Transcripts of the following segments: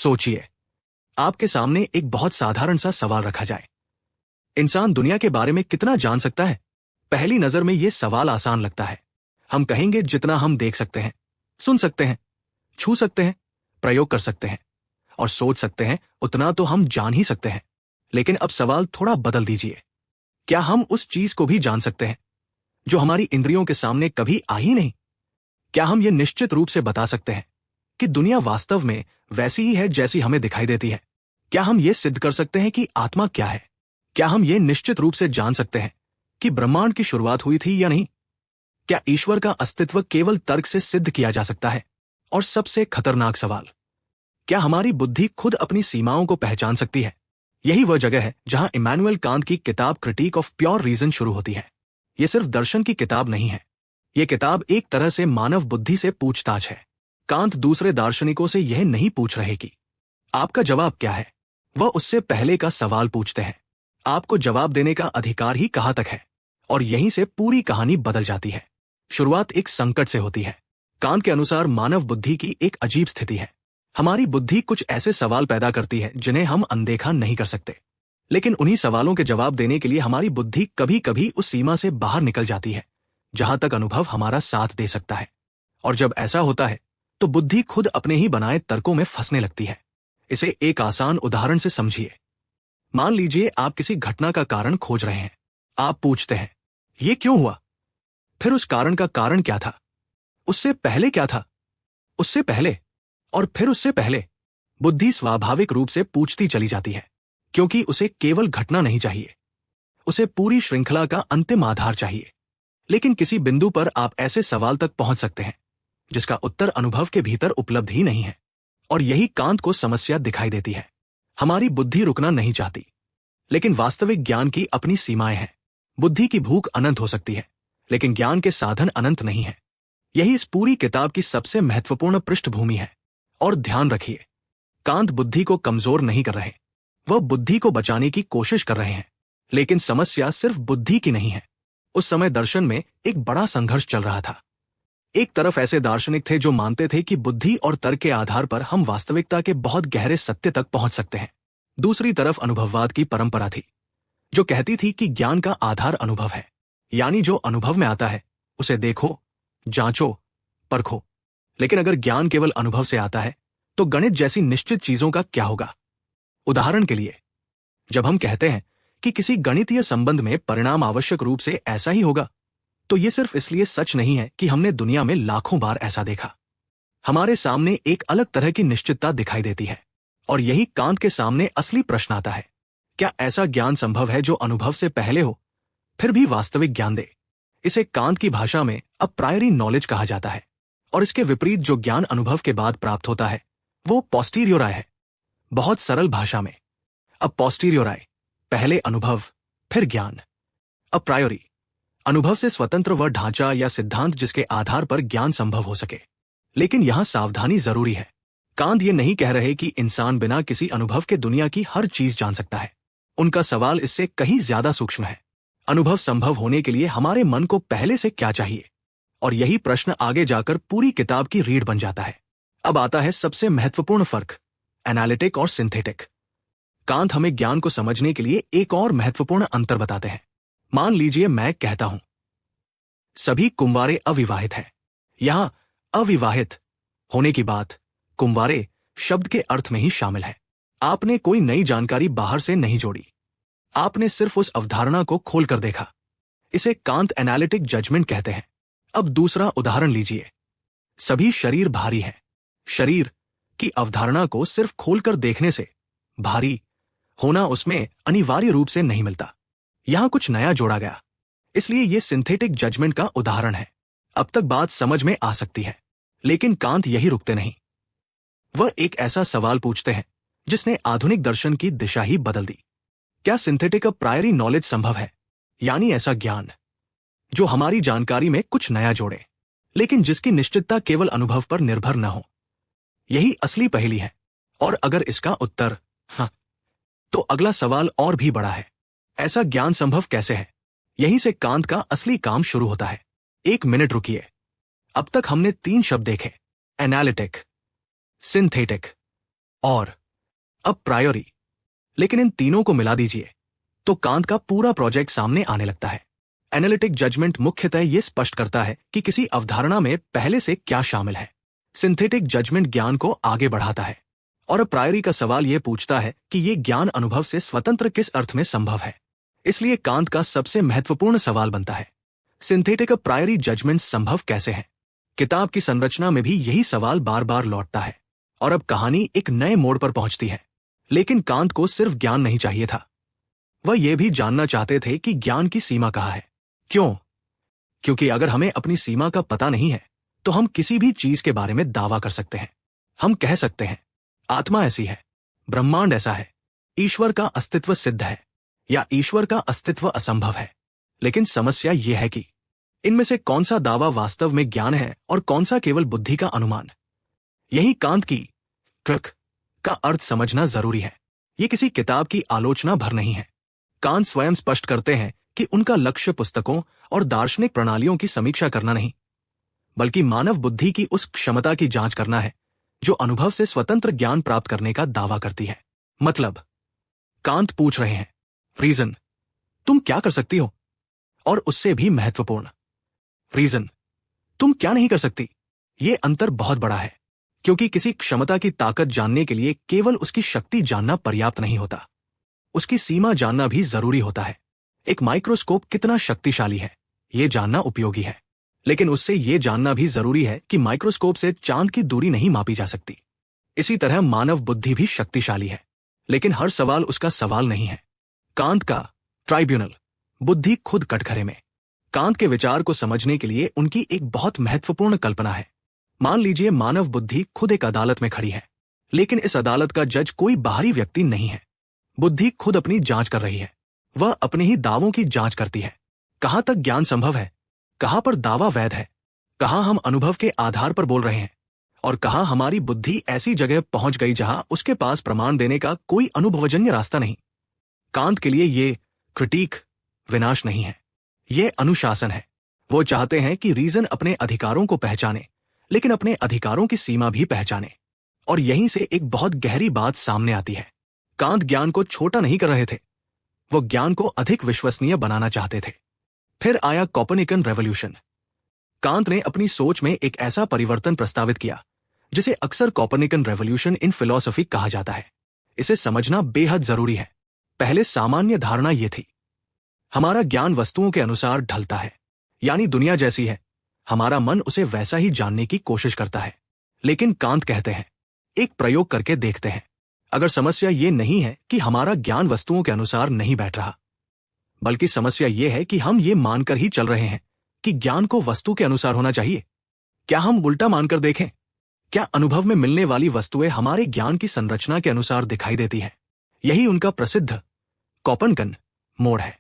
सोचिए, आपके सामने एक बहुत साधारण सा सवाल रखा जाए। इंसान दुनिया के बारे में कितना जान सकता है? पहली नजर में यह सवाल आसान लगता है। हम कहेंगे जितना हम देख सकते हैं, सुन सकते हैं, छू सकते हैं, प्रयोग कर सकते हैं और सोच सकते हैं, उतना तो हम जान ही सकते हैं। लेकिन अब सवाल थोड़ा बदल दीजिए। क्या हम उस चीज को भी जान सकते हैं जो हमारी इंद्रियों के सामने कभी आ ही नहीं? क्या हम ये निश्चित रूप से बता सकते हैं कि दुनिया वास्तव में वैसी ही है जैसी हमें दिखाई देती है? क्या हम ये सिद्ध कर सकते हैं कि आत्मा क्या है? क्या हम ये निश्चित रूप से जान सकते हैं कि ब्रह्मांड की शुरुआत हुई थी या नहीं? क्या ईश्वर का अस्तित्व केवल तर्क से सिद्ध किया जा सकता है? और सबसे खतरनाक सवाल, क्या हमारी बुद्धि खुद अपनी सीमाओं को पहचान सकती है? यही वह जगह है जहां इमैनुअल कांत की किताब क्रिटिक ऑफ प्योर रीजन शुरू होती है। यह सिर्फ दर्शन की किताब नहीं है, यह किताब एक तरह से मानव बुद्धि से पूछताछ है। कांत दूसरे दार्शनिकों से यह नहीं पूछ रहे कि आपका जवाब क्या है, वह उससे पहले का सवाल पूछते हैं, आपको जवाब देने का अधिकार ही कहां तक है? और यहीं से पूरी कहानी बदल जाती है। शुरुआत एक संकट से होती है। कांत के अनुसार मानव बुद्धि की एक अजीब स्थिति है। हमारी बुद्धि कुछ ऐसे सवाल पैदा करती है जिन्हें हम अनदेखा नहीं कर सकते, लेकिन उन्हीं सवालों के जवाब देने के लिए हमारी बुद्धि कभी कभी उस सीमा से बाहर निकल जाती है जहां तक अनुभव हमारा साथ दे सकता है। और जब ऐसा होता है तो बुद्धि खुद अपने ही बनाए तर्कों में फंसने लगती है। इसे एक आसान उदाहरण से समझिए। मान लीजिए आप किसी घटना का कारण खोज रहे हैं। आप पूछते हैं, यह क्यों हुआ? फिर उस कारण का कारण क्या था? उससे पहले क्या था? उससे पहले और फिर उससे पहले। बुद्धि स्वाभाविक रूप से पूछती चली जाती है, क्योंकि उसे केवल घटना नहीं चाहिए, उसे पूरी श्रृंखला का अंतिम आधार चाहिए। लेकिन किसी बिंदु पर आप ऐसे सवाल तक पहुंच सकते हैं जिसका उत्तर अनुभव के भीतर उपलब्ध ही नहीं है। और यही कांत को समस्या दिखाई देती है। हमारी बुद्धि रुकना नहीं चाहती, लेकिन वास्तविक ज्ञान की अपनी सीमाएं हैं। बुद्धि की भूख अनंत हो सकती है, लेकिन ज्ञान के साधन अनंत नहीं है। यही इस पूरी किताब की सबसे महत्वपूर्ण पृष्ठभूमि है। और ध्यान रखिए, कांत बुद्धि को कमजोर नहीं कर रहे, वह बुद्धि को बचाने की कोशिश कर रहे हैं। लेकिन समस्या सिर्फ बुद्धि की नहीं है। उस समय दर्शन में एक बड़ा संघर्ष चल रहा था। एक तरफ ऐसे दार्शनिक थे जो मानते थे कि बुद्धि और तर्क के आधार पर हम वास्तविकता के बहुत गहरे सत्य तक पहुंच सकते हैं। दूसरी तरफ अनुभववाद की परंपरा थी जो कहती थी कि ज्ञान का आधार अनुभव है, यानी जो अनुभव में आता है उसे देखो, जांचो, परखो। लेकिन अगर ज्ञान केवल अनुभव से आता है तो गणित जैसी निश्चित चीजों का क्या होगा? उदाहरण के लिए, जब हम कहते हैं कि किसी गणितीय संबंध में परिणाम आवश्यक रूप से ऐसा ही होगा, तो यह सिर्फ इसलिए सच नहीं है कि हमने दुनिया में लाखों बार ऐसा देखा। हमारे सामने एक अलग तरह की निश्चितता दिखाई देती है। और यही कांत के सामने असली प्रश्न आता है, क्या ऐसा ज्ञान संभव है जो अनुभव से पहले हो, फिर भी वास्तविक ज्ञान दे? इसे कांत की भाषा में अ प्रायरी नॉलेज कहा जाता है। और इसके विपरीत जो ज्ञान अनुभव के बाद प्राप्त होता है वो पोस्टीरियोराय है। बहुत सरल भाषा में, अब पोस्टीरियोराय पहले अनुभव फिर ज्ञान। अ प्रायोरी अनुभव से स्वतंत्र वह ढांचा या सिद्धांत जिसके आधार पर ज्ञान संभव हो सके। लेकिन यहां सावधानी जरूरी है। कांत ये नहीं कह रहे कि इंसान बिना किसी अनुभव के दुनिया की हर चीज जान सकता है। उनका सवाल इससे कहीं ज्यादा सूक्ष्म है। अनुभव संभव होने के लिए हमारे मन को पहले से क्या चाहिए? और यही प्रश्न आगे जाकर पूरी किताब की रीढ़ बन जाता है। अब आता है सबसे महत्वपूर्ण फर्क, एनालिटिक और सिंथेटिक। कांत हमें ज्ञान को समझने के लिए एक और महत्वपूर्ण अंतर बताते हैं। मान लीजिए मैं कहता हूं, सभी कुंवारे अविवाहित हैं। यहां अविवाहित होने की बात कुंवारे शब्द के अर्थ में ही शामिल है। आपने कोई नई जानकारी बाहर से नहीं जोड़ी, आपने सिर्फ उस अवधारणा को खोलकर देखा। इसे कांत एनालिटिक जजमेंट कहते हैं। अब दूसरा उदाहरण लीजिए, सभी शरीर भारी है। शरीर की अवधारणा को सिर्फ खोलकर देखने से भारी होना उसमें अनिवार्य रूप से नहीं मिलता। यहां कुछ नया जोड़ा गया, इसलिए यह सिंथेटिक जजमेंट का उदाहरण है। अब तक बात समझ में आ सकती है, लेकिन कांत यही रुकते नहीं। वह एक ऐसा सवाल पूछते हैं जिसने आधुनिक दर्शन की दिशा ही बदल दी। क्या सिंथेटिक प्रायरी नॉलेज संभव है, यानी ऐसा ज्ञान जो हमारी जानकारी में कुछ नया जोड़े, लेकिन जिसकी निश्चितता केवल अनुभव पर निर्भर न हो? यही असली पहेली है। और अगर इसका उत्तर हाँ, तो अगला सवाल और भी बड़ा है, ऐसा ज्ञान संभव कैसे है? यहीं से कांत का असली काम शुरू होता है। एक मिनट रुकिए। अब तक हमने 3 शब्द देखे, एनालिटिक, सिंथेटिक और अब प्रायोरी। लेकिन इन तीनों को मिला दीजिए तो कांत का पूरा प्रोजेक्ट सामने आने लगता है। एनालिटिक जजमेंट मुख्यतः यह स्पष्ट करता है कि किसी अवधारणा में पहले से क्या शामिल है। सिंथेटिक जजमेंट ज्ञान को आगे बढ़ाता है और प्रायोरी का सवाल यह पूछता है कि यह ज्ञान अनुभव से स्वतंत्र किस अर्थ में संभव है। इसलिए कांत का सबसे महत्वपूर्ण सवाल बनता है, सिंथेटिक प्रायोरी जजमेंट संभव कैसे है। किताब की संरचना में भी यही सवाल बार बार लौटता है और अब कहानी एक नए मोड़ पर पहुंचती है। लेकिन कांत को सिर्फ ज्ञान नहीं चाहिए था, वह यह भी जानना चाहते थे कि ज्ञान की सीमा कहाँ है। क्यों? क्योंकि अगर हमें अपनी सीमा का पता नहीं है तो हम किसी भी चीज के बारे में दावा कर सकते हैं। हम कह सकते हैं आत्मा ऐसी है, ब्रह्मांड ऐसा है, ईश्वर का अस्तित्व सिद्ध है या ईश्वर का अस्तित्व असंभव है। लेकिन समस्या यह है कि इनमें से कौन सा दावा वास्तव में ज्ञान है और कौन सा केवल बुद्धि का अनुमान। यही कांत की ट्रिक का अर्थ समझना जरूरी है। यह किसी किताब की आलोचना भर नहीं है। कांत स्वयं स्पष्ट करते हैं कि उनका लक्ष्य पुस्तकों और दार्शनिक प्रणालियों की समीक्षा करना नहीं, बल्कि मानव बुद्धि की उस क्षमता की जांच करना है जो अनुभव से स्वतंत्र ज्ञान प्राप्त करने का दावा करती है। मतलब कांत पूछ रहे हैं, रीजन, तुम क्या कर सकती हो? और उससे भी महत्वपूर्ण, रीजन, तुम क्या नहीं कर सकती? ये अंतर बहुत बड़ा है, क्योंकि किसी क्षमता की ताकत जानने के लिए केवल उसकी शक्ति जानना पर्याप्त नहीं होता, उसकी सीमा जानना भी जरूरी होता है। एक माइक्रोस्कोप कितना शक्तिशाली है यह जानना उपयोगी है, लेकिन उससे यह जानना भी जरूरी है कि माइक्रोस्कोप से चांद की दूरी नहीं मापी जा सकती। इसी तरह मानव बुद्धि भी शक्तिशाली है, लेकिन हर सवाल उसका सवाल नहीं है। कांत का ट्राइब्यूनल, बुद्धि खुद कटघरे में। कांत के विचार को समझने के लिए उनकी एक बहुत महत्वपूर्ण कल्पना है। मान लीजिए मानव बुद्धि खुद एक अदालत में खड़ी है, लेकिन इस अदालत का जज कोई बाहरी व्यक्ति नहीं है। बुद्धि खुद अपनी जांच कर रही है, वह अपने ही दावों की जांच करती है। कहां तक ज्ञान संभव है, कहां पर दावा वैध है, कहां हम अनुभव के आधार पर बोल रहे हैं और कहां हमारी बुद्धि ऐसी जगह पहुंच गई जहां उसके पास प्रमाण देने का कोई अनुभवजन्य रास्ता नहीं। कांत के लिए ये क्रिटिक विनाश नहीं है, ये अनुशासन है। वो चाहते हैं कि रीजन अपने अधिकारों को पहचाने, लेकिन अपने अधिकारों की सीमा भी पहचाने। और यहीं से एक बहुत गहरी बात सामने आती है। कांत ज्ञान को छोटा नहीं कर रहे थे, वो ज्ञान को अधिक विश्वसनीय बनाना चाहते थे। फिर आया कोपर्निकन रेवोल्यूशन। कांत ने अपनी सोच में एक ऐसा परिवर्तन प्रस्तावित किया जिसे अक्सर कोपर्निकन रेवोल्यूशन इन फिलॉसफी कहा जाता है। इसे समझना बेहद जरूरी है। पहले सामान्य धारणा यह थी, हमारा ज्ञान वस्तुओं के अनुसार ढलता है, यानी दुनिया जैसी है, हमारा मन उसे वैसा ही जानने की कोशिश करता है। लेकिन कांत कहते हैं, एक प्रयोग करके देखते हैं। अगर समस्या ये नहीं है कि हमारा ज्ञान वस्तुओं के अनुसार नहीं बैठ रहा, बल्कि समस्या ये है कि हम ये मानकर ही चल रहे हैं कि ज्ञान को वस्तु के अनुसार होना चाहिए। क्या हम उल्टा मानकर देखें? क्या अनुभव में मिलने वाली वस्तुएं हमारे ज्ञान की संरचना के अनुसार दिखाई देती है? यही उनका प्रसिद्ध कोपर्निकन मोड़ है।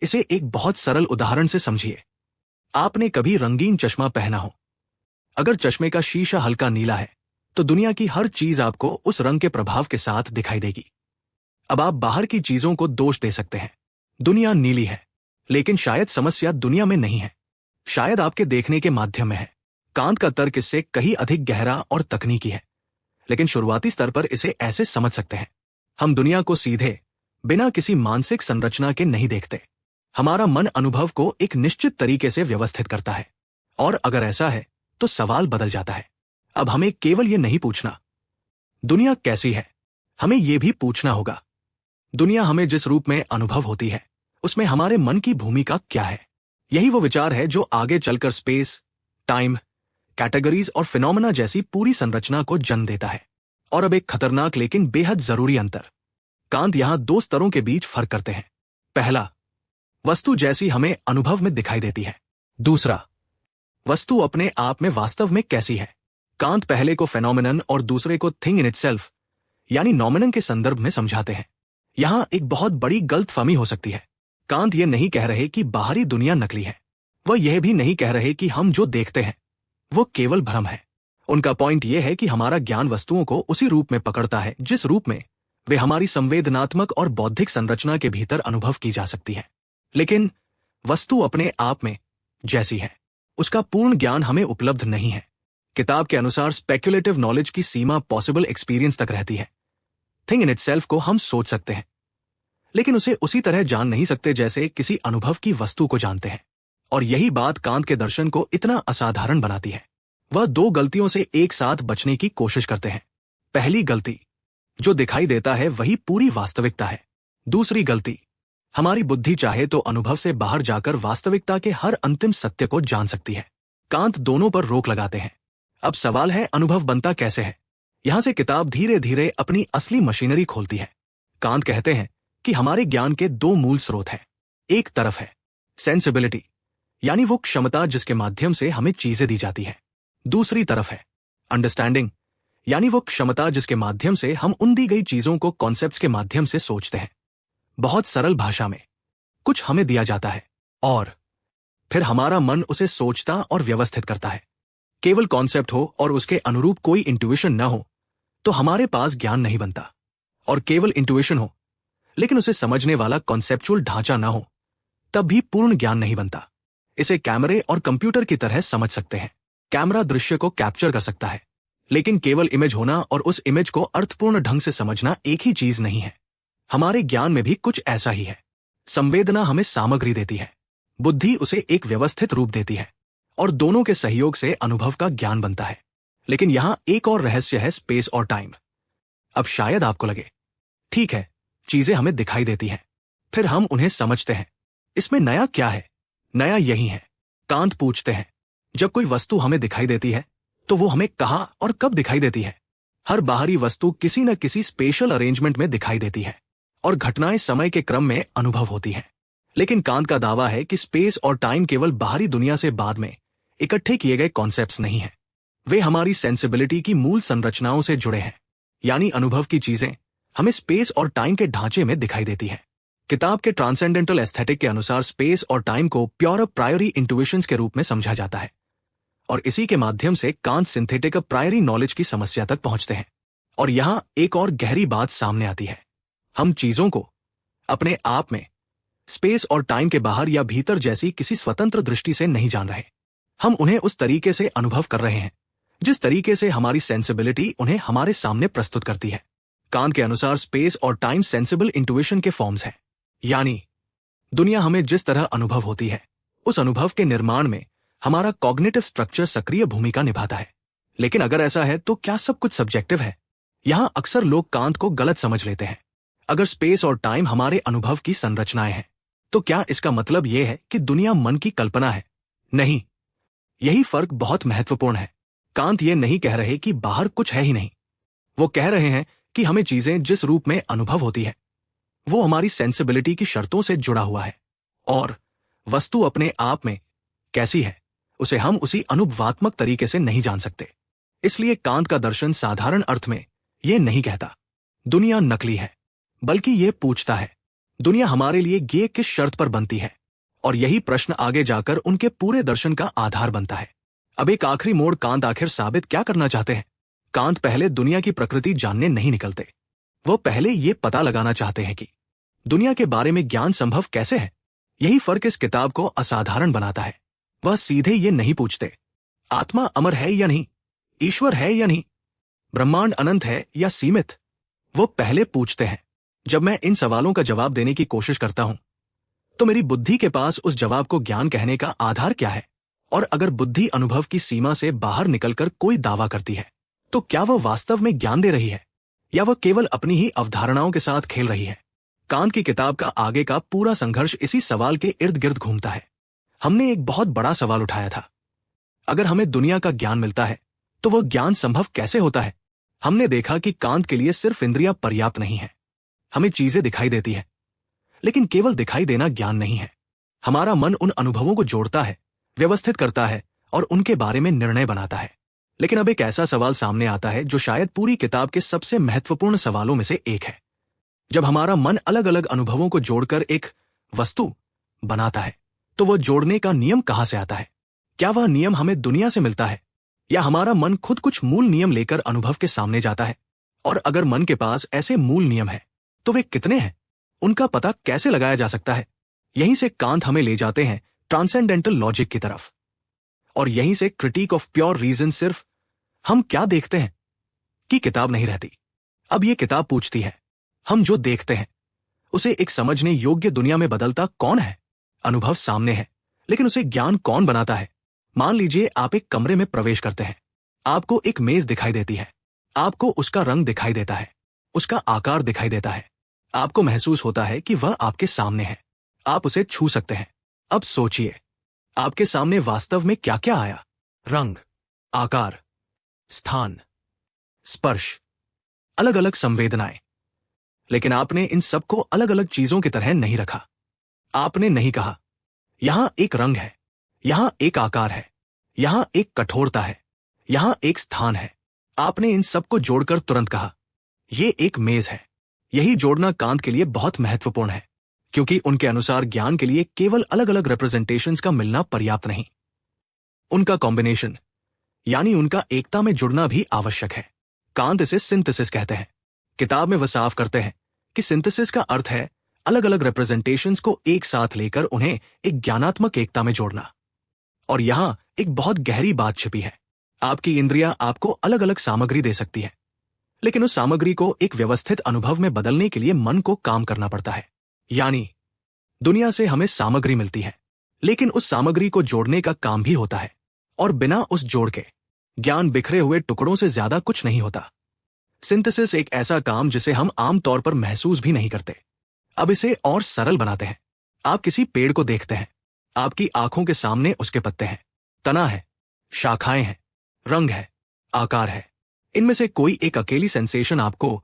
इसे एक बहुत सरल उदाहरण से समझिए। आपने कभी रंगीन चश्मा पहना हो। अगर चश्मे का शीशा हल्का नीला है तो दुनिया की हर चीज आपको उस रंग के प्रभाव के साथ दिखाई देगी। अब आप बाहर की चीजों को दोष दे सकते हैं, दुनिया नीली है, लेकिन शायद समस्या दुनिया में नहीं है, शायद आपके देखने के माध्यम में है। कांत का तर्क इससे कहीं अधिक गहरा और तकनीकी है, लेकिन शुरुआती स्तर पर इसे ऐसे समझ सकते हैं। हम दुनिया को सीधे बिना किसी मानसिक संरचना के नहीं देखते। हमारा मन अनुभव को एक निश्चित तरीके से व्यवस्थित करता है, और अगर ऐसा है तो सवाल बदल जाता है। अब हमें केवल ये नहीं पूछना दुनिया कैसी है, हमें यह भी पूछना होगा दुनिया हमें जिस रूप में अनुभव होती है उसमें हमारे मन की भूमिका क्या है। यही वो विचार है जो आगे चलकर स्पेस, टाइम, कैटेगरीज और फिनोमेना जैसी पूरी संरचना को जन्म देता है। और अब एक खतरनाक लेकिन बेहद जरूरी अंतर। कांत यहां दो स्तरों के बीच फर्क करते हैं। पहला, वस्तु जैसी हमें अनुभव में दिखाई देती है। दूसरा, वस्तु अपने आप में वास्तव में कैसी है। कांत पहले को फेनोमेनन और दूसरे को थिंग इन इटसेल्फ यानी नॉमिनन के संदर्भ में समझाते हैं। यहां एक बहुत बड़ी गलतफहमी हो सकती है। कांत ये नहीं कह रहे कि बाहरी दुनिया नकली है, वह यह भी नहीं कह रहे कि हम जो देखते हैं वो केवल भ्रम है। उनका पॉइंट यह है कि हमारा ज्ञान वस्तुओं को उसी रूप में पकड़ता है जिस रूप में वे हमारी संवेदनात्मक और बौद्धिक संरचना के भीतर अनुभव की जा सकती है। लेकिन वस्तु अपने आप में जैसी है उसका पूर्ण ज्ञान हमें उपलब्ध नहीं है। किताब के अनुसार स्पेक्युलेटिव नॉलेज की सीमा पॉसिबल एक्सपीरियंस तक रहती है, थिंग इन इटसेल्फ को हम सोच सकते हैं, लेकिन उसे उसी तरह जान नहीं सकते जैसे किसी अनुभव की वस्तु को जानते हैं। और यही बात कांत के दर्शन को इतना असाधारण बनाती है। वह दो गलतियों से एक साथ बचने की कोशिश करते हैं। पहली गलती, जो दिखाई देता है वही पूरी वास्तविकता है। दूसरी गलती, हमारी बुद्धि चाहे तो अनुभव से बाहर जाकर वास्तविकता के हर अंतिम सत्य को जान सकती है। कांत दोनों पर रोक लगाते हैं। अब सवाल है, अनुभव बनता कैसे है? यहां से किताब धीरे धीरे अपनी असली मशीनरी खोलती है। कांत कहते हैं कि हमारे ज्ञान के दो मूल स्रोत हैं। एक तरफ है सेंसिबिलिटी, यानी वो क्षमता जिसके माध्यम से हमें चीजें दी जाती हैं। दूसरी तरफ है अंडरस्टैंडिंग, यानी वो क्षमता जिसके माध्यम से हम उन दी गई चीजों को कॉन्सेप्ट्स के माध्यम से सोचते हैं। बहुत सरल भाषा में, कुछ हमें दिया जाता है और फिर हमारा मन उसे सोचता और व्यवस्थित करता है। केवल कॉन्सेप्ट हो और उसके अनुरूप कोई इंट्यूशन न हो तो हमारे पास ज्ञान नहीं बनता, और केवल इंट्यूशन हो लेकिन उसे समझने वाला कॉन्सेप्चुअल ढांचा न हो तब भी पूर्ण ज्ञान नहीं बनता। इसे कैमरे और कंप्यूटर की तरह समझ सकते हैं। कैमरा दृश्य को कैप्चर कर सकता है, लेकिन केवल इमेज होना और उस इमेज को अर्थपूर्ण ढंग से समझना एक ही चीज नहीं है। हमारे ज्ञान में भी कुछ ऐसा ही है। संवेदना हमें सामग्री देती है, बुद्धि उसे एक व्यवस्थित रूप देती है, और दोनों के सहयोग से अनुभव का ज्ञान बनता है। लेकिन यहां एक और रहस्य है, स्पेस और टाइम। अब शायद आपको लगे, ठीक है, चीजें हमें दिखाई देती हैं, फिर हम उन्हें समझते हैं, इसमें नया क्या है? नया यही है। कांत पूछते हैं, जब कोई वस्तु हमें दिखाई देती है तो वो हमें कहाँ और कब दिखाई देती है? हर बाहरी वस्तु किसी न किसी स्पेशल अरेंजमेंट में दिखाई देती है, और घटनाएं समय के क्रम में अनुभव होती हैं। लेकिन कांत का दावा है कि स्पेस और टाइम केवल बाहरी दुनिया से बाद में इकट्ठे किए गए कॉन्सेप्ट्स नहीं हैं। वे हमारी सेंसिबिलिटी की मूल संरचनाओं से जुड़े हैं, यानी अनुभव की चीजें हमें स्पेस और टाइम के ढांचे में दिखाई देती हैं। किताब के ट्रांसेंडेंटल एस्थेटिक के अनुसार स्पेस और टाइम को प्योर प्रायोरी इंट्यूशंस के रूप में समझा जाता है, और इसी के माध्यम से कांत सिंथेटिक प्रायोरी नॉलेज की समस्या तक पहुंचते हैं। और यहां एक और गहरी बात सामने आती है। हम चीजों को अपने आप में स्पेस और टाइम के बाहर या भीतर जैसी किसी स्वतंत्र दृष्टि से नहीं जान रहे। हम उन्हें उस तरीके से अनुभव कर रहे हैं जिस तरीके से हमारी सेंसिबिलिटी उन्हें हमारे सामने प्रस्तुत करती है। कांत के अनुसार स्पेस और टाइम सेंसिबल इंट्यूशन के फॉर्म्स हैं, यानी दुनिया हमें जिस तरह अनुभव होती है उस अनुभव के निर्माण में हमारा कॉग्निटिव स्ट्रक्चर सक्रिय भूमिका निभाता है। लेकिन अगर ऐसा है तो क्या सब कुछ सब्जेक्टिव है? यहां अक्सर लोग कांत को गलत समझ लेते हैं। अगर स्पेस और टाइम हमारे अनुभव की संरचनाएं हैं तो क्या इसका मतलब यह है कि दुनिया मन की कल्पना है? नहीं, यही फर्क बहुत महत्वपूर्ण है। कांत ये नहीं कह रहे कि बाहर कुछ है ही नहीं। वो कह रहे हैं कि हमें चीजें जिस रूप में अनुभव होती है वो हमारी सेंसिबिलिटी की शर्तों से जुड़ा हुआ है, और वस्तु अपने आप में कैसी है उसे हम उसी अनुभवात्मक तरीके से नहीं जान सकते। इसलिए कांत का दर्शन साधारण अर्थ में यह नहीं कहता दुनिया नकली है, बल्कि यह पूछता है दुनिया हमारे लिए ये किस शर्त पर बनती है? और यही प्रश्न आगे जाकर उनके पूरे दर्शन का आधार बनता है। अब एक आखिरी मोड़, कांत आखिर साबित क्या करना चाहते हैं? कांत पहले दुनिया की प्रकृति जानने नहीं निकलते। वो पहले ये पता लगाना चाहते हैं कि दुनिया के बारे में ज्ञान संभव कैसे है। यही फर्क इस किताब को असाधारण बनाता है। वह सीधे ये नहीं पूछते आत्मा अमर है या नहीं, ईश्वर है या नहीं, ब्रह्मांड अनंत है या सीमित। वो पहले पूछते हैं, जब मैं इन सवालों का जवाब देने की कोशिश करता हूं तो मेरी बुद्धि के पास उस जवाब को ज्ञान कहने का आधार क्या है? और अगर बुद्धि अनुभव की सीमा से बाहर निकलकर कोई दावा करती है तो क्या वह वास्तव में ज्ञान दे रही है या वह केवल अपनी ही अवधारणाओं के साथ खेल रही है? कांत की किताब का आगे का पूरा संघर्ष इसी सवाल के इर्द गिर्द घूमता है। हमने एक बहुत बड़ा सवाल उठाया था, अगर हमें दुनिया का ज्ञान मिलता है तो वह ज्ञान संभव कैसे होता है? हमने देखा कि कांत के लिए सिर्फ इंद्रियां पर्याप्त नहीं है। हमें चीजें दिखाई देती है, लेकिन केवल दिखाई देना ज्ञान नहीं है। हमारा मन उन अनुभवों को जोड़ता है, व्यवस्थित करता है और उनके बारे में निर्णय बनाता है। लेकिन अब एक ऐसा सवाल सामने आता है जो शायद पूरी किताब के सबसे महत्वपूर्ण सवालों में से एक है। जब हमारा मन अलग अलग अनुभवों को जोड़कर एक वस्तु बनाता है तो वह जोड़ने का नियम कहां से आता है? क्या वह नियम हमें दुनिया से मिलता है या हमारा मन खुद कुछ मूल नियम लेकर अनुभव के सामने जाता है? और अगर मन के पास ऐसे मूल नियम है तो वे कितने हैं? उनका पता कैसे लगाया जा सकता है? यहीं से कांत हमें ले जाते हैं ट्रांसेंडेंटल लॉजिक की तरफ, और यहीं से क्रिटिक ऑफ प्योर रीजन। सिर्फ हम क्या देखते हैं कि किताब नहीं रहती। अब ये किताब पूछती है, हम जो देखते हैं उसे एक समझने योग्य दुनिया में बदलता कौन है? अनुभव सामने है, लेकिन उसे ज्ञान कौन बनाता है? मान लीजिए आप एक कमरे में प्रवेश करते हैं। आपको एक मेज दिखाई देती है। आपको उसका रंग दिखाई देता है, उसका आकार दिखाई देता है। आपको महसूस होता है कि वह आपके सामने है। आप उसे छू सकते हैं। अब सोचिए, आपके सामने वास्तव में क्या क्या आया? रंग, आकार, स्थान, स्पर्श, अलग अलग संवेदनाएं। लेकिन आपने इन सबको अलग अलग चीजों की तरह नहीं रखा। आपने नहीं कहा, यहां एक रंग है, यहां एक आकार है, यहां एक कठोरता है, यहां एक स्थान है। आपने इन सबको जोड़कर तुरंत कहा, यह एक मेज है। यही जोड़ना कांत के लिए बहुत महत्वपूर्ण है, क्योंकि उनके अनुसार ज्ञान के लिए केवल अलग अलग रिप्रेजेंटेशंस का मिलना पर्याप्त नहीं, उनका कॉम्बिनेशन यानी उनका एकता में जुड़ना भी आवश्यक है। कांत इसे सिंथेसिस कहते हैं। किताब में वह साफ करते हैं कि सिंथेसिस का अर्थ है अलग अलग रिप्रेजेंटेशंस को एक साथ लेकर उन्हें एक ज्ञानात्मक एकता में जोड़ना। और यहां एक बहुत गहरी बात छिपी है। आपकी इंद्रियां आपको अलग अलग सामग्री दे सकती है, लेकिन उस सामग्री को एक व्यवस्थित अनुभव में बदलने के लिए मन को काम करना पड़ता है। यानी दुनिया से हमें सामग्री मिलती है, लेकिन उस सामग्री को जोड़ने का काम भी होता है। और बिना उस जोड़ के ज्ञान बिखरे हुए टुकड़ों से ज्यादा कुछ नहीं होता। सिंथेसिस एक ऐसा काम जिसे हम आमतौर पर महसूस भी नहीं करते। अब इसे और सरल बनाते हैं। आप किसी पेड़ को देखते हैं। आपकी आंखों के सामने उसके पत्ते हैं, तना है, शाखाएं हैं, रंग है, आकार है। इनमें से कोई एक अकेली सेंसेशन आपको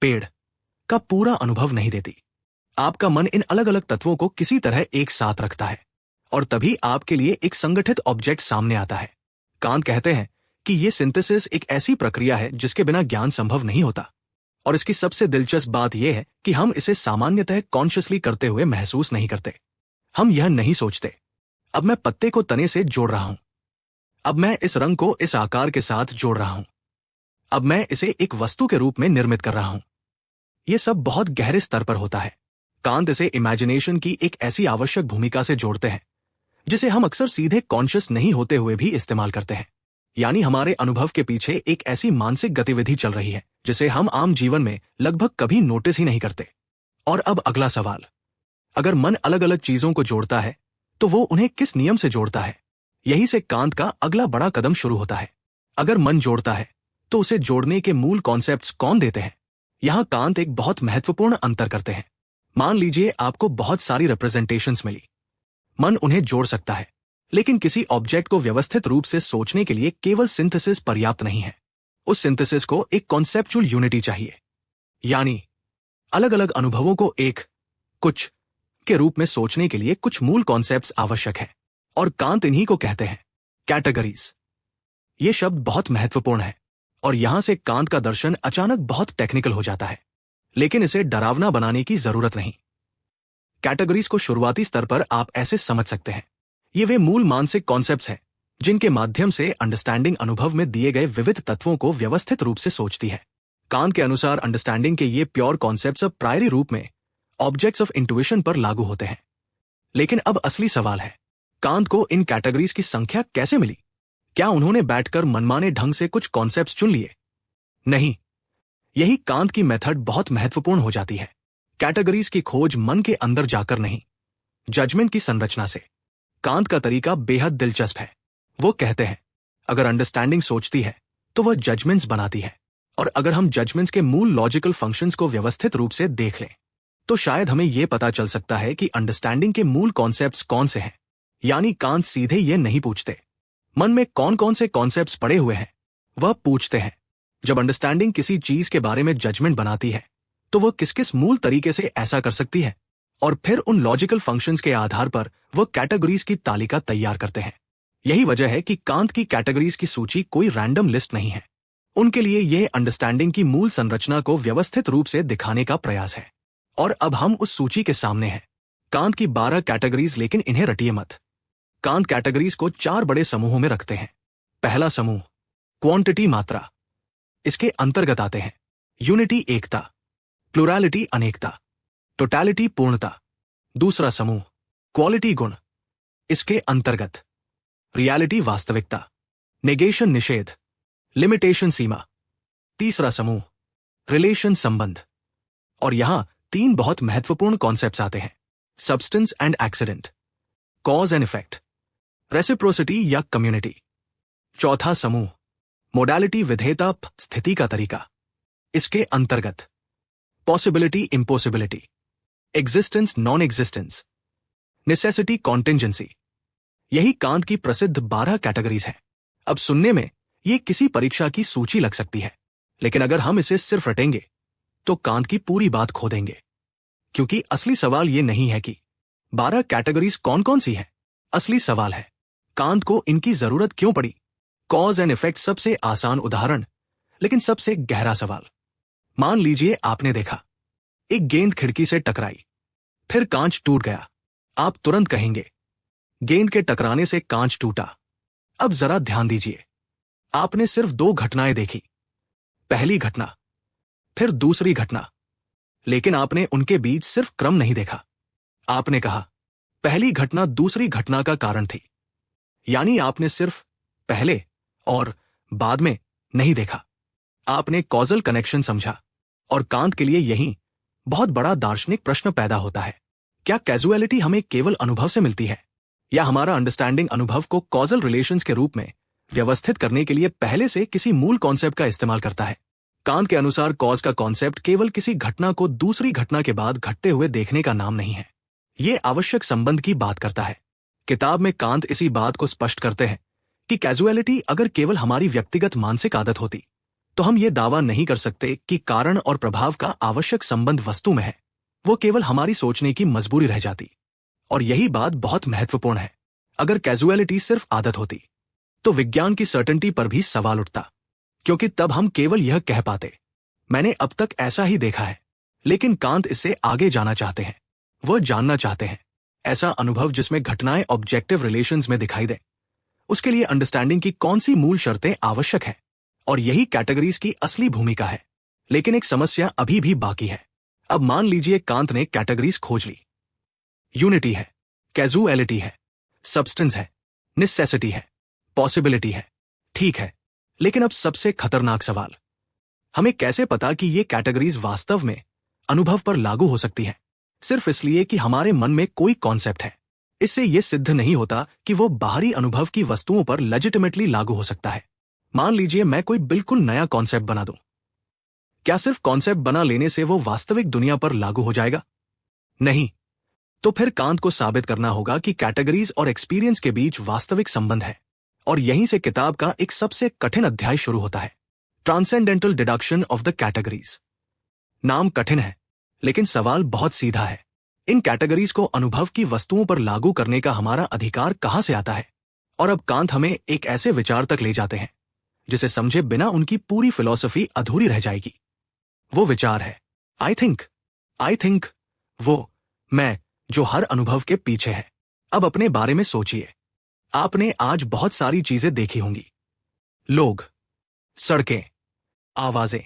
पेड़ का पूरा अनुभव नहीं देती। आपका मन इन अलग अलग तत्वों को किसी तरह एक साथ रखता है, और तभी आपके लिए एक संगठित ऑब्जेक्ट सामने आता है। कांत कहते हैं कि यह सिंथेसिस एक ऐसी प्रक्रिया है जिसके बिना ज्ञान संभव नहीं होता। और इसकी सबसे दिलचस्प बात यह है कि हम इसे सामान्यतः कॉन्शियसली करते हुए महसूस नहीं करते। हम यह नहीं सोचते, अब मैं पत्ते को तने से जोड़ रहा हूं, अब मैं इस रंग को इस आकार के साथ जोड़ रहा हूं, अब मैं इसे एक वस्तु के रूप में निर्मित कर रहा हूं। यह सब बहुत गहरे स्तर पर होता है। कांत इसे इमेजिनेशन की एक ऐसी आवश्यक भूमिका से जोड़ते हैं जिसे हम अक्सर सीधे कॉन्शियस नहीं होते हुए भी इस्तेमाल करते हैं। यानी हमारे अनुभव के पीछे एक ऐसी मानसिक गतिविधि चल रही है जिसे हम आम जीवन में लगभग कभी नोटिस ही नहीं करते। और अब अगला सवाल, अगर मन अलग अलग चीजों को जोड़ता है तो वो उन्हें किस नियम से जोड़ता है? यही से कांत का अगला बड़ा कदम शुरू होता है। अगर मन जोड़ता है तो उसे जोड़ने के मूल कॉन्सेप्ट्स कौन देते हैं? यहां कांत एक बहुत महत्वपूर्ण अंतर करते हैं। मान लीजिए आपको बहुत सारी रिप्रेजेंटेशंस मिली। मन उन्हें जोड़ सकता है, लेकिन किसी ऑब्जेक्ट को व्यवस्थित रूप से सोचने के लिए केवल सिंथेसिस पर्याप्त नहीं है। उस सिंथेसिस को एक कॉन्सेप्चुअल यूनिटी चाहिए, यानी अलग अलग अनुभवों को एक कुछ के रूप में सोचने के लिए कुछ मूल कॉन्सेप्ट्स आवश्यक है। और कांत इन्हीं को कहते हैं कैटेगरीज। ये शब्द बहुत महत्वपूर्ण है, और यहां से कांत का दर्शन अचानक बहुत टेक्निकल हो जाता है, लेकिन इसे डरावना बनाने की जरूरत नहीं। कैटेगरीज को शुरुआती स्तर पर आप ऐसे समझ सकते हैं, ये वे मूल मानसिक कॉन्सेप्ट्स हैं जिनके माध्यम से अंडरस्टैंडिंग अनुभव में दिए गए विविध तत्वों को व्यवस्थित रूप से सोचती है। कांत के अनुसार अंडरस्टैंडिंग के ये प्योर कॉन्सेप्ट्स अब प्रायरी रूप में ऑब्जेक्ट्स ऑफ इंट्यूशन पर लागू होते हैं। लेकिन अब असली सवाल है, कांत को इन कैटेगरीज की संख्या कैसे मिली? क्या उन्होंने बैठकर मनमाने ढंग से कुछ कॉन्सेप्ट्स चुन लिए? नहीं, यही कांत की मेथड बहुत महत्वपूर्ण हो जाती है। कैटेगरीज की खोज मन के अंदर जाकर नहीं, जजमेंट की संरचना से। कांत का तरीका बेहद दिलचस्प है। वो कहते हैं, अगर अंडरस्टैंडिंग सोचती है तो वह जजमेंट्स बनाती है, और अगर हम जजमेंट्स के मूल लॉजिकल फंक्शंस को व्यवस्थित रूप से देख लें तो शायद हमें यह पता चल सकता है कि अंडरस्टैंडिंग के मूल कॉन्सेप्ट्स कौन से हैं। यानी कांत सीधे ये नहीं पूछते मन में कौन कौन से कॉन्सेप्ट्स पड़े हुए हैं, वह पूछते हैं जब अंडरस्टैंडिंग किसी चीज के बारे में जजमेंट बनाती है तो वह किस किस मूल तरीके से ऐसा कर सकती है, और फिर उन लॉजिकल फंक्शंस के आधार पर वह कैटेगरीज की तालिका तैयार करते हैं। यही वजह है कि कांत की कैटेगरीज की सूची कोई रैंडम लिस्ट नहीं है। उनके लिए यह अंडरस्टैंडिंग की मूल संरचना को व्यवस्थित रूप से दिखाने का प्रयास है। और अब हम उस सूची के सामने हैं, कांत की 12 कैटेगरीज। लेकिन इन्हें रटिए मत। कांत कैटेगरीज को 4 बड़े समूहों में रखते हैं। पहला समूह क्वांटिटी मात्रा, इसके अंतर्गत आते हैं यूनिटी एकता, प्लुरैलिटी अनेकता, टोटैलिटी पूर्णता। दूसरा समूह क्वालिटी गुण, इसके अंतर्गत रियलिटी वास्तविकता, नेगेशन निषेध, लिमिटेशन सीमा। तीसरा समूह रिलेशन, संबंध। और यहां 3 बहुत महत्वपूर्ण कॉन्सेप्ट्स आते हैं: substance and accident, cause and effect, reciprocity या कम्युनिटी। चौथा समूह, मोडालिटी, विधेयता, स्थिति का तरीका। इसके अंतर्गत possibility, impossibility, existence, non existence, necessity, contingency. यही कांत की प्रसिद्ध 12 कैटेगरीज हैं। अब सुनने में ये किसी परीक्षा की सूची लग सकती है, लेकिन अगर हम इसे सिर्फ रटेंगे तो कांत की पूरी बात खो देंगे। क्योंकि असली सवाल ये नहीं है कि 12 कैटेगरीज कौन कौन सी हैं। असली सवाल है, कांत को इनकी जरूरत क्यों पड़ी। कॉज एंड इफेक्ट सबसे आसान उदाहरण, लेकिन सबसे गहरा सवाल। मान लीजिए आपने देखा एक गेंद खिड़की से टकराई, फिर कांच टूट गया। आप तुरंत कहेंगे गेंद के टकराने से कांच टूटा। अब जरा ध्यान दीजिए, आपने सिर्फ 2 घटनाएं देखी, पहली घटना फिर दूसरी घटना, लेकिन आपने उनके बीच सिर्फ क्रम नहीं देखा। आपने कहा पहली घटना दूसरी घटना का कारण थी, यानी आपने सिर्फ पहले और बाद में नहीं देखा। आपने कॉजल कनेक्शन समझा। और कांत के लिए यही बहुत बड़ा दार्शनिक प्रश्न पैदा होता है, क्या कैजुअलिटी हमें केवल अनुभव से मिलती है, या हमारा अंडरस्टैंडिंग अनुभव को कॉजल रिलेशंस के रूप में व्यवस्थित करने के लिए पहले से किसी मूल कॉन्सेप्ट का इस्तेमाल करता है। कांत के अनुसार कॉज का कॉन्सेप्ट केवल किसी घटना को दूसरी घटना के बाद घटते हुए देखने का नाम नहीं है, यह आवश्यक संबंध की बात करता है। किताब में कांत इसी बात को स्पष्ट करते हैं कि कैजुअलिटी अगर केवल हमारी व्यक्तिगत मानसिक आदत होती तो हम ये दावा नहीं कर सकते कि कारण और प्रभाव का आवश्यक संबंध वस्तु में है, वो केवल हमारी सोचने की मजबूरी रह जाती। और यही बात बहुत महत्वपूर्ण है। अगर कैजुअलिटी सिर्फ आदत होती तो विज्ञान की सर्टेनिटी पर भी सवाल उठता, क्योंकि तब हम केवल यह कह पाते मैंने अब तक ऐसा ही देखा है। लेकिन कांत इससे आगे जाना चाहते हैं। वह जानना चाहते हैं ऐसा अनुभव जिसमें घटनाएं ऑब्जेक्टिव रिलेशंस में दिखाई दे, उसके लिए अंडरस्टैंडिंग की कौन सी मूल शर्तें आवश्यक है। और यही कैटेगरीज की असली भूमिका है। लेकिन एक समस्या अभी भी बाकी है। अब मान लीजिए कांत ने कैटेगरीज खोज ली, यूनिटी है, कैजुअलिटी है, सब्सटेंस है, नेसेसिटी है, पॉसिबिलिटी है। ठीक है, लेकिन अब सबसे खतरनाक सवाल, हमें कैसे पता कि ये कैटेगरीज वास्तव में अनुभव पर लागू हो सकती हैं? सिर्फ इसलिए कि हमारे मन में कोई कॉन्सेप्ट है, इससे यह सिद्ध नहीं होता कि वो बाहरी अनुभव की वस्तुओं पर लेजिटिमेटली लागू हो सकता है। मान लीजिए मैं कोई बिल्कुल नया कॉन्सेप्ट बना दूं, क्या सिर्फ कॉन्सेप्ट बना लेने से वो वास्तविक दुनिया पर लागू हो जाएगा? नहीं। तो फिर कांत को साबित करना होगा कि कैटेगरीज और एक्सपीरियंस के बीच वास्तविक संबंध है। और यहीं से किताब का एक सबसे कठिन अध्याय शुरू होता है, transcendental deduction of the categories. नाम कठिन है, लेकिन सवाल बहुत सीधा है। इन कैटेगरीज को अनुभव की वस्तुओं पर लागू करने का हमारा अधिकार कहां से आता है? और अब कांत हमें एक ऐसे विचार तक ले जाते हैं जिसे समझे बिना उनकी पूरी फिलॉसफी अधूरी रह जाएगी। वो विचार है आई थिंक, वो मैं जो हर अनुभव के पीछे है। अब अपने बारे में सोचिए। आपने आज बहुत सारी चीजें देखी होंगी, लोग, सड़कें, आवाजें,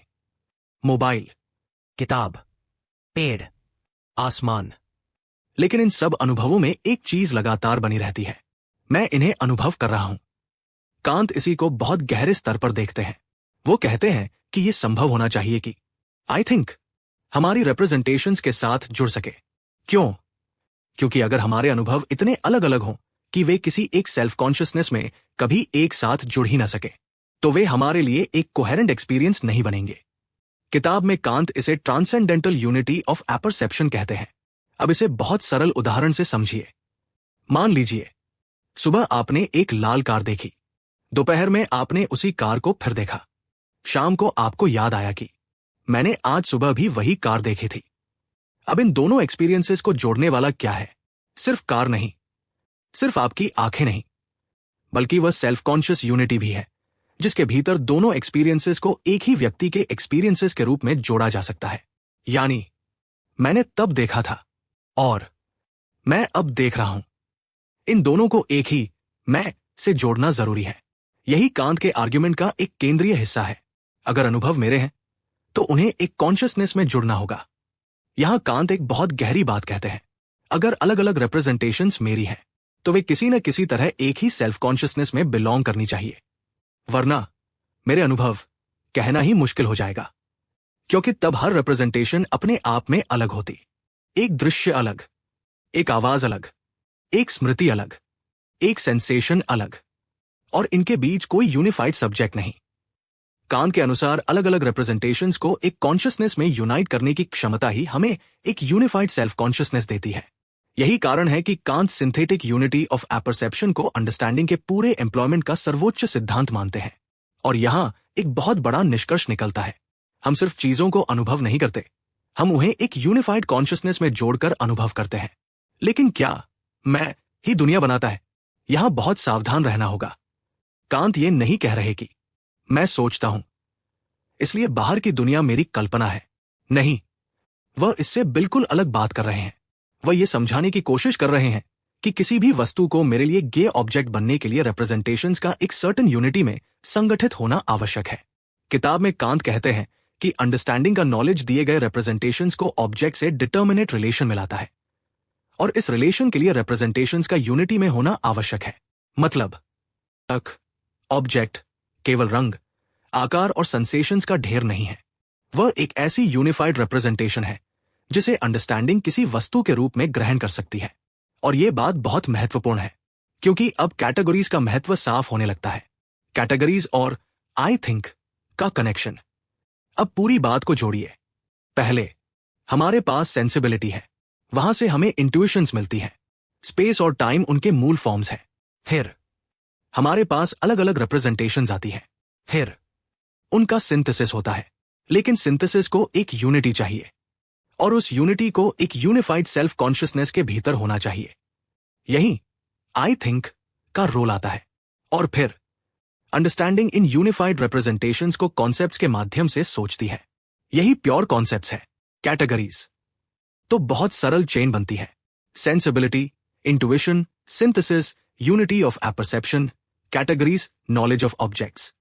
मोबाइल, किताब, पेड़, आसमान। लेकिन इन सब अनुभवों में एक चीज लगातार बनी रहती है, मैं इन्हें अनुभव कर रहा हूं। कांत इसी को बहुत गहरे स्तर पर देखते हैं। वो कहते हैं कि यह संभव होना चाहिए कि आई थिंक हमारी रिप्रेजेंटेशंस के साथ जुड़ सके। क्यों? क्योंकि अगर हमारे अनुभव इतने अलग अलग हों कि वे किसी एक सेल्फ कॉन्शियसनेस में कभी एक साथ जुड़ ही ना सके, तो वे हमारे लिए एक कोहेरेंट एक्सपीरियंस नहीं बनेंगे। किताब में कांत इसे ट्रांसेंडेंटल यूनिटी ऑफ अपरसेप्शन कहते हैं। अब इसे बहुत सरल उदाहरण से समझिए। मान लीजिए सुबह आपने एक लाल कार देखी, दोपहर में आपने उसी कार को फिर देखा, शाम को आपको याद आया कि मैंने आज सुबह भी वही कार देखी थी। अब इन दोनों एक्सपीरियंसेस को जोड़ने वाला क्या है? सिर्फ कार नहीं, सिर्फ आपकी आंखें नहीं, बल्कि वह सेल्फ कॉन्शियस यूनिटी भी है जिसके भीतर दोनों एक्सपीरियंसेस को एक ही व्यक्ति के एक्सपीरियंसेस के रूप में जोड़ा जा सकता है। यानी मैंने तब देखा था और मैं अब देख रहा हूं। इन दोनों को एक ही मैं से जोड़ना जरूरी है। यही कांत के आर्ग्यूमेंट का एक केंद्रीय हिस्सा है। अगर अनुभव मेरे हैं तो उन्हें एक कॉन्शियसनेस में जुड़ना होगा। यहां कांत एक बहुत गहरी बात कहते हैं। अगर अलग अलग रिप्रेजेंटेशंस मेरी हैं तो वे किसी न किसी तरह एक ही सेल्फ कॉन्शियसनेस में बिलोंग करनी चाहिए, वरना मेरे अनुभव कहना ही मुश्किल हो जाएगा। क्योंकि तब हर रिप्रेजेंटेशन अपने आप में अलग होती। एक दृश्य अलग, एक आवाज अलग, एक स्मृति अलग, एक सेंसेशन अलग, और इनके बीच कोई यूनिफाइड सब्जेक्ट नहीं। कांत के अनुसार अलग अलग रिप्रेजेंटेशंस को एक कॉन्शियसनेस में यूनाइट करने की क्षमता ही हमें एक यूनिफाइड सेल्फ कॉन्शियसनेस देती है। यही कारण है कि Kant synthetic unity of apperception को अंडरस्टैंडिंग के पूरे एम्प्लॉयमेंट का सर्वोच्च सिद्धांत मानते हैं। और यहां एक बहुत बड़ा निष्कर्ष निकलता है, हम सिर्फ चीजों को अनुभव नहीं करते, हम उन्हें एक यूनिफाइड कॉन्शियसनेस में जोड़कर अनुभव करते हैं। लेकिन क्या मैं ही दुनिया बनाता है? यहां बहुत सावधान रहना होगा। कांत ये नहीं कह रहे कि मैं सोचता हूं इसलिए बाहर की दुनिया मेरी कल्पना है। नहीं, वह इससे बिल्कुल अलग बात कर रहे हैं। वह ये समझाने की कोशिश कर रहे हैं कि किसी भी वस्तु को मेरे लिए गे ऑब्जेक्ट बनने के लिए रिप्रेजेंटेशंस का एक सर्टेन यूनिटी में संगठित होना आवश्यक है। किताब में कांत कहते हैं कि अंडरस्टैंडिंग का नॉलेज दिए गए रिप्रेजेंटेशंस को ऑब्जेक्ट से डिटर्मिनेट रिलेशन में लाता है, और इस रिलेशन के लिए रिप्रेजेंटेशंस का यूनिटी में होना आवश्यक है। मतलब ऑब्जेक्ट केवल रंग, आकार और सेंसेशंस का ढेर नहीं है, वह एक ऐसी यूनिफाइड रिप्रेजेंटेशन है जिसे अंडरस्टैंडिंग किसी वस्तु के रूप में ग्रहण कर सकती है। और यह बात बहुत महत्वपूर्ण है क्योंकि अब कैटेगरीज का महत्व साफ होने लगता है। कैटेगरीज और आई थिंक का कनेक्शन। अब पूरी बात को जोड़िए। पहले हमारे पास सेंसिबिलिटी है, वहां से हमें इंट्यूशंस मिलती हैं। स्पेस और टाइम उनके मूल फॉर्म्स हैं। फिर हमारे पास अलग अलग रिप्रेजेंटेशंस आती हैं। फिर उनका सिंथेसिस होता है, लेकिन सिंथेसिस को एक यूनिटी चाहिए, और उस यूनिटी को एक यूनिफाइड सेल्फ कॉन्शियसनेस के भीतर होना चाहिए। यही आई थिंक का रोल आता है। और फिर अंडरस्टैंडिंग इन यूनिफाइड रिप्रेजेंटेशंस को कॉन्सेप्ट्स के माध्यम से सोचती है। यही प्योर कॉन्सेप्ट्स है। कैटेगरीज तो बहुत सरल चेन बनती है। Sensibility, intuition, synthesis, unity of apperception, categories, knowledge of objects.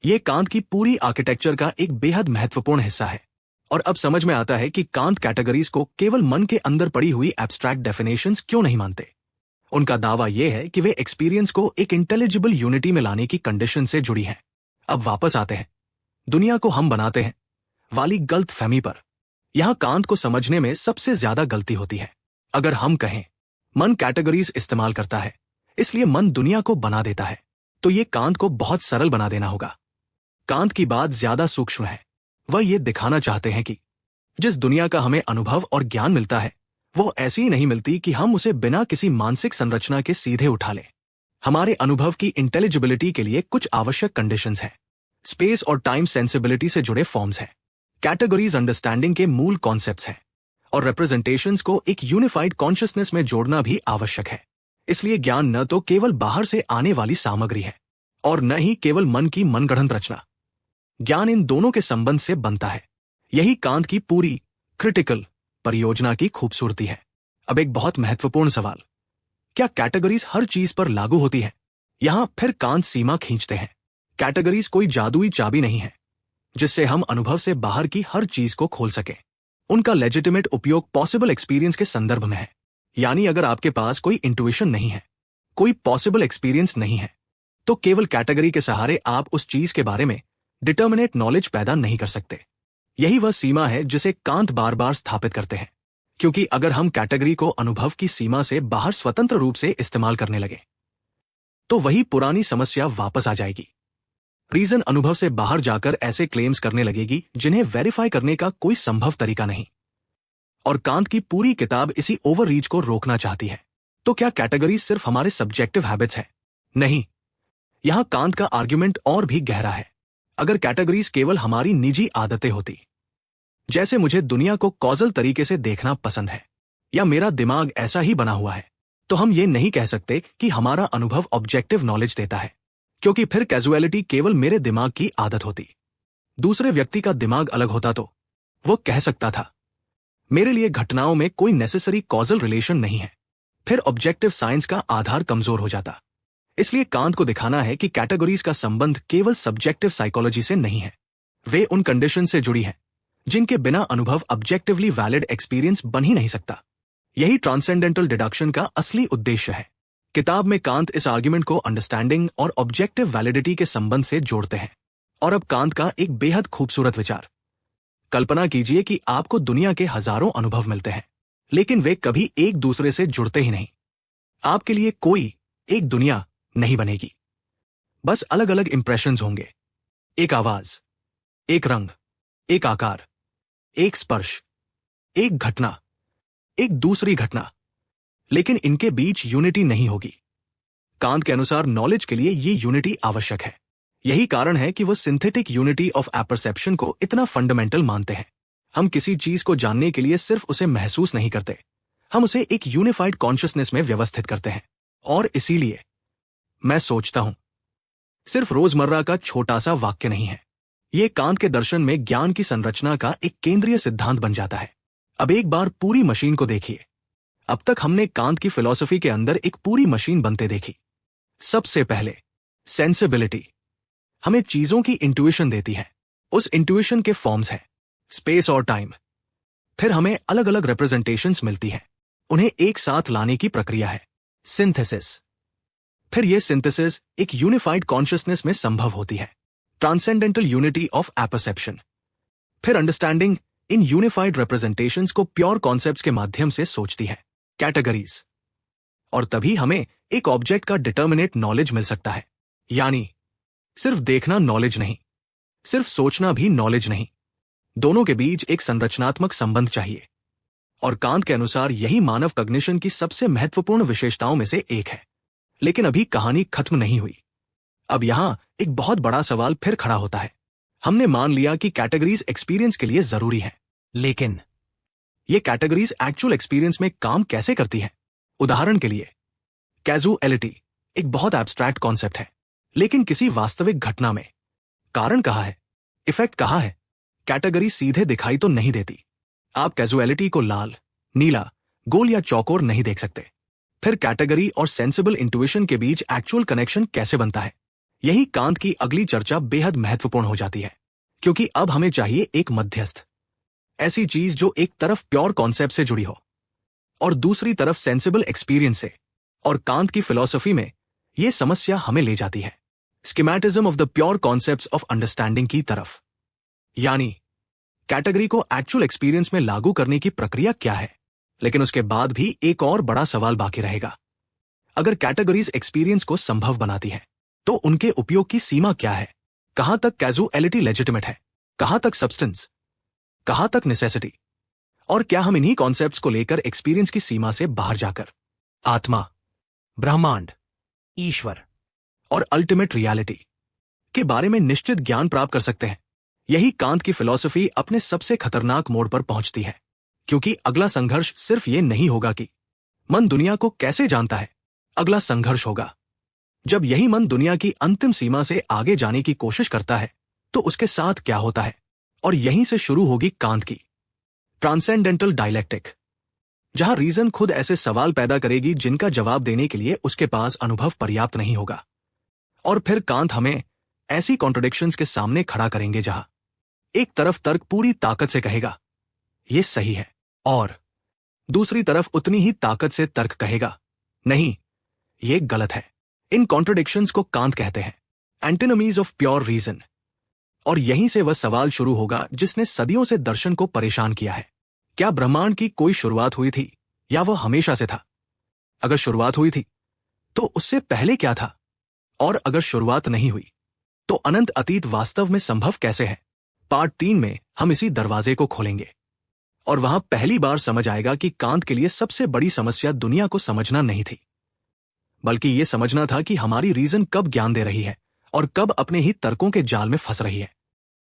ये कांत की पूरी आर्किटेक्चर का एक बेहद महत्वपूर्ण हिस्सा है। और अब समझ में आता है कि कांत कैटेगरीज को केवल मन के अंदर पड़ी हुई एब्स्ट्रैक्ट डेफिनेशंस क्यों नहीं मानते। उनका दावा यह है कि वे एक्सपीरियंस को एक इंटेलिजिबल यूनिटी में लाने की कंडीशन से जुड़ी हैं। अब वापस आते हैं दुनिया को हम बनाते हैं वाली गलत फहमी पर। यहां कांत को समझने में सबसे ज्यादा गलती होती है। अगर हम कहें मन कैटेगरीज इस्तेमाल करता है इसलिए मन दुनिया को बना देता है, तो ये कांत को बहुत सरल बना देना होगा। कांत की बात ज्यादा सूक्ष्म है। वह ये दिखाना चाहते हैं कि जिस दुनिया का हमें अनुभव और ज्ञान मिलता है वो ऐसी ही नहीं मिलती कि हम उसे बिना किसी मानसिक संरचना के सीधे उठा लें। हमारे अनुभव की इंटेलिजिबिलिटी के लिए कुछ आवश्यक कंडीशंस हैं। स्पेस और टाइम सेंसिबिलिटी से जुड़े फॉर्म्स हैं, कैटेगरीज अंडरस्टैंडिंग के मूल कॉन्सेप्ट्स हैं, और रिप्रेजेंटेशंस को एक यूनिफाइड कॉन्शियसनेस में जोड़ना भी आवश्यक है। इसलिए ज्ञान न तो केवल बाहर से आने वाली सामग्री है और न ही केवल मन की मनगढ़ंत रचना। ज्ञान इन दोनों के संबंध से बनता है। यही कांत की पूरी क्रिटिकल परियोजना की खूबसूरती है। अब एक बहुत महत्वपूर्ण सवाल, क्या कैटेगरीज हर चीज पर लागू होती है? यहां फिर कांत सीमा खींचते हैं। कैटेगरीज कोई जादुई चाबी नहीं है जिससे हम अनुभव से बाहर की हर चीज को खोल सकें। उनका लेजिटिमेट उपयोग पॉसिबल एक्सपीरियंस के संदर्भ में है। यानी अगर आपके पास कोई इंट्यूशन नहीं है, कोई पॉसिबल एक्सपीरियंस नहीं है, तो केवल कैटेगरी के सहारे आप उस चीज के बारे में डिटर्मिनेट नॉलेज पैदा नहीं कर सकते। यही वह सीमा है जिसे कांत बार बार स्थापित करते हैं, क्योंकि अगर हम कैटेगरी को अनुभव की सीमा से बाहर स्वतंत्र रूप से इस्तेमाल करने लगे तो वही पुरानी समस्या वापस आ जाएगी। रीजन अनुभव से बाहर जाकर ऐसे क्लेम्स करने लगेगी जिन्हें वेरीफाई करने का कोई संभव तरीका नहीं। और कांत की पूरी किताब इसी ओवररीच को रोकना चाहती है। तो क्या कैटेगरीज सिर्फ हमारे सब्जेक्टिव हैबिट्स है? नहीं, यहां कांत का आर्ग्यूमेंट और भी गहरा है। अगर कैटेगरीज केवल हमारी निजी आदतें होती, जैसे मुझे दुनिया को कॉजल तरीके से देखना पसंद है या मेरा दिमाग ऐसा ही बना हुआ है, तो हम ये नहीं कह सकते कि हमारा अनुभव ऑब्जेक्टिव नॉलेज देता है, क्योंकि फिर कैजुअलिटी केवल मेरे दिमाग की आदत होती। दूसरे व्यक्ति का दिमाग अलग होता तो वो कह सकता था मेरे लिए घटनाओं में कोई नेसेसरी कॉजल रिलेशन नहीं है। फिर ऑब्जेक्टिव साइंस का आधार कमजोर हो जाता। इसलिए कांत को दिखाना है कि कैटेगरीज का संबंध केवल सब्जेक्टिव साइकोलॉजी से नहीं है, वे उन कंडीशन से जुड़ी है जिनके बिना अनुभव ऑब्जेक्टिवली वैलिड एक्सपीरियंस बन ही नहीं सकता। यही ट्रांसेंडेंटल डिडक्शन का असली उद्देश्य है। किताब में कांत इस आर्ग्यूमेंट को अंडरस्टैंडिंग और ऑब्जेक्टिव वैलिडिटी के संबंध से जोड़ते हैं। और अब कांत का एक बेहद खूबसूरत विचार, कल्पना कीजिए कि आपको दुनिया के हजारों अनुभव मिलते हैं, लेकिन वे कभी एक दूसरे से जुड़ते ही नहीं। आपके लिए कोई एक दुनिया नहीं बनेगी, बस अलग अलग इंप्रेशंस होंगे। एक आवाज, एक रंग, एक आकार, एक स्पर्श, एक घटना, एक दूसरी घटना, लेकिन इनके बीच यूनिटी नहीं होगी। कांत के अनुसार नॉलेज के लिए ये यूनिटी आवश्यक है। यही कारण है कि वो सिंथेटिक यूनिटी ऑफ एपर्सेप्शन को इतना फंडामेंटल मानते हैं। हम किसी चीज को जानने के लिए सिर्फ उसे महसूस नहीं करते, हम उसे एक यूनिफाइड कॉन्शियसनेस में व्यवस्थित करते हैं। और इसीलिए मैं सोचता हूं सिर्फ रोजमर्रा का छोटा सा वाक्य नहीं है, ये कांत के दर्शन में ज्ञान की संरचना का एक केंद्रीय सिद्धांत बन जाता है। अब एक बार पूरी मशीन को देखिए। अब तक हमने कांत की फिलॉसफी के अंदर एक पूरी मशीन बनते देखी। सबसे पहले सेंसिबिलिटी हमें चीजों की इंट्यूशन देती है। उस इंट्यूशन के फॉर्म्स हैं स्पेस और टाइम। फिर हमें अलग अलग रिप्रेजेंटेशंस मिलती हैं, उन्हें एक साथ लाने की प्रक्रिया है सिंथेसिस। फिर यह सिंथेसिस एक यूनिफाइड कॉन्शियसनेस में संभव होती है, ट्रांसेंडेंटल यूनिटी ऑफ एपर्सेप्शन। फिर अंडरस्टैंडिंग इन यूनिफाइड रिप्रेजेंटेशंस को प्योर कॉन्सेप्ट्स के माध्यम से सोचती है, कैटेगरीज। और तभी हमें एक ऑब्जेक्ट का डिटर्मिनेट नॉलेज मिल सकता है। यानी सिर्फ देखना नॉलेज नहीं, सिर्फ सोचना भी नॉलेज नहीं, दोनों के बीच एक संरचनात्मक संबंध चाहिए। और कांत के अनुसार यही मानव कॉग्निशन की सबसे महत्वपूर्ण विशेषताओं में से एक है। लेकिन अभी कहानी खत्म नहीं हुई। अब यहां एक बहुत बड़ा सवाल फिर खड़ा होता है। हमने मान लिया कि कैटेगरीज एक्सपीरियंस के लिए जरूरी है, लेकिन ये कैटेगरीज एक्चुअल एक्सपीरियंस में काम कैसे करती है? उदाहरण के लिए कैजुअलिटी एक बहुत एब्स्ट्रैक्ट कॉन्सेप्ट है, लेकिन किसी वास्तविक घटना में कारण कहाँ है, इफेक्ट कहाँ है? कैटेगरी सीधे दिखाई तो नहीं देती। आप कैजुअलिटी को लाल, नीला, गोल या चौकोर नहीं देख सकते। फिर कैटेगरी और सेंसिबल इंट्यूशन के बीच एक्चुअल कनेक्शन कैसे बनता है? यही कांत की अगली चर्चा बेहद महत्वपूर्ण हो जाती है, क्योंकि अब हमें चाहिए एक मध्यस्थ, ऐसी चीज जो एक तरफ प्योर कॉन्सेप्ट से जुड़ी हो और दूसरी तरफ सेंसिबल एक्सपीरियंस से। और कांत की फिलॉसफी में यह समस्या हमें ले जाती है schematism of the pure concepts of understanding की तरफ। यानी कैटेगरी को एक्चुअल एक्सपीरियंस में लागू करने की प्रक्रिया क्या है? लेकिन उसके बाद भी एक और बड़ा सवाल बाकी रहेगा। अगर कैटेगरीज एक्सपीरियंस को संभव बनाती है, तो उनके उपयोग की सीमा क्या है? कहां तक कैजुअलिटी लेजिटिमेट है, कहां तक सब्सटेंस, कहां तक नेसेसिटी? और क्या हम इन्हीं कॉन्सेप्ट्स को लेकर एक्सपीरियंस की सीमा से बाहर जाकर आत्मा, ब्रह्मांड, ईश्वर और अल्टीमेट रियलिटी के बारे में निश्चित ज्ञान प्राप्त कर सकते हैं? यही कांत की फिलॉसफी अपने सबसे खतरनाक मोड़ पर पहुंचती है, क्योंकि अगला संघर्ष सिर्फ ये नहीं होगा कि मन दुनिया को कैसे जानता है। अगला संघर्ष होगा जब यही मन दुनिया की अंतिम सीमा से आगे जाने की कोशिश करता है, तो उसके साथ क्या होता है? और यहीं से शुरू होगी कांत की ट्रांसेंडेंटल डायलेक्टिक, जहां रीजन खुद ऐसे सवाल पैदा करेगी जिनका जवाब देने के लिए उसके पास अनुभव पर्याप्त नहीं होगा। और फिर कांत हमें ऐसी कॉन्ट्रडिक्शंस के सामने खड़ा करेंगे जहां एक तरफ तर्क पूरी ताकत से कहेगा यह सही है, और दूसरी तरफ उतनी ही ताकत से तर्क कहेगा नहीं, यह गलत है। इन कॉन्ट्रडिक्शंस को कांत कहते हैं एंटिनोमीज ऑफ प्योर रीजन। और यहीं से वह सवाल शुरू होगा जिसने सदियों से दर्शन को परेशान किया है। क्या ब्रह्मांड की कोई शुरुआत हुई थी, या वह हमेशा से था? अगर शुरुआत हुई थी, तो उससे पहले क्या था? और अगर शुरुआत नहीं हुई, तो अनंत अतीत वास्तव में संभव कैसे है? पार्ट 3 में हम इसी दरवाजे को खोलेंगे, और वहां पहली बार समझ आएगा कि कांत के लिए सबसे बड़ी समस्या दुनिया को समझना नहीं थी, बल्कि यह समझना था कि हमारी रीजन कब ज्ञान दे रही है और कब अपने ही तर्कों के जाल में फंस रही है।